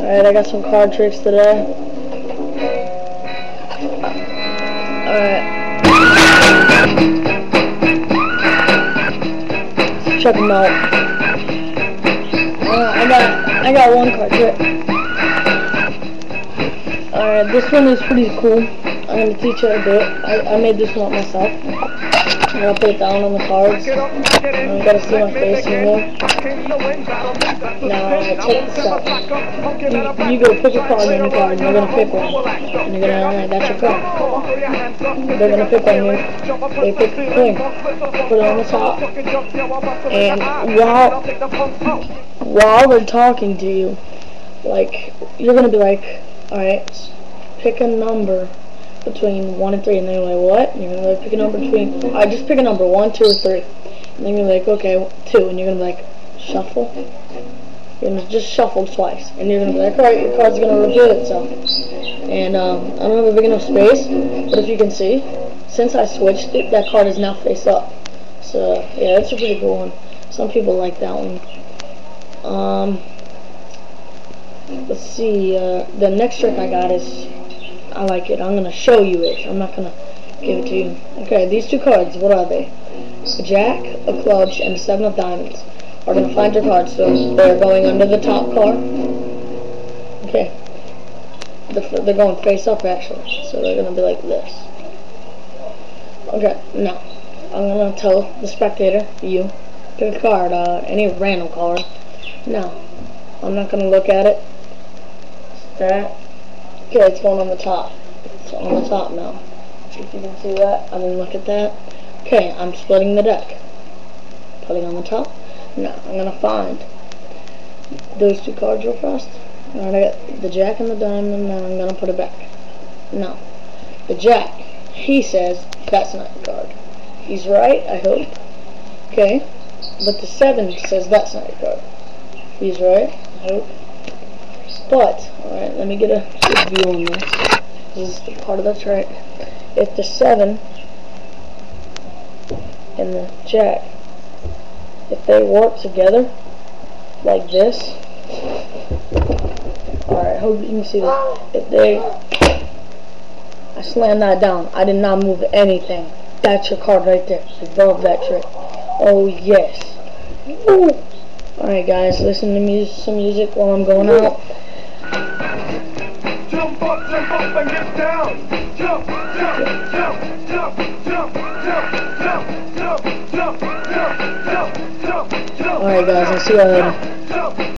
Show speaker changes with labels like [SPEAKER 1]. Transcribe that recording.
[SPEAKER 1] Alright, I got some card tricks today. Alright. Let's check them out. I got one card trick. Alright, this one is pretty cool. I'm going to teach you how to do it. I made this one up myself. I'm going to put it down on the cards. You gotta see my face in here. Now, check this out. You go pick a card on your card, and you're gonna pick one. And you're gonna, that's your card. They're gonna pick on you. They pick the queen. Put it on the top. And while they're talking to you, like, you're gonna be like, alright, pick a number between 1 and 3, and they're like, what? And you're gonna like, pick a number between, just pick a number, 1, 2, or 3. And then you're like, okay, 2, and you're gonna be like, shuffle. You're gonna just shuffle twice, and you're gonna be like, alright, your card's gonna reveal itself. And I don't have a big enough space, but if you can see, since I switched it, that card is now face up. So yeah, that's a pretty cool one. Some people like that one. Let's see. The next trick I got is, I like it. I'm gonna show you it. I'm not gonna give it to you. Okay, these two cards. What are they? A jack, a clubs, and a 7 of diamonds. Are gonna find your cards. So they're going under the top card. Okay. They're going face up actually. So they're gonna be like this. Okay. Now I'm gonna tell the spectator, you, pick a card, any random card. Now I'm not gonna look at it. That. Okay, it's going on the top. It's on the top now. If you can see that, I didn't look at that. Okay, I'm splitting the deck. Putting on the top. Now, I'm going to find those two cards real fast. Alright, I got the jack and the diamond. Now I'm going to put it back. Now, the jack, he says that's not your card. He's right, I hope. Okay, but the 7 says that's not your card. He's right, I hope. But, alright, let me get a good view on this. This is the part of the trick. If the 7 and the jack, if they work together, like this, alright, hope you can see that. If they, I slammed that down. I did not move anything. That's your card right there. I love that trick. Oh, yes. Alright, guys, listen to some music while I'm going out.
[SPEAKER 2] Jump up and get down. Jump, jump, jump, jump, jump, jump, jump, jump, jump, jump, jump, jump, jump.
[SPEAKER 1] Alright guys, I'll see you later.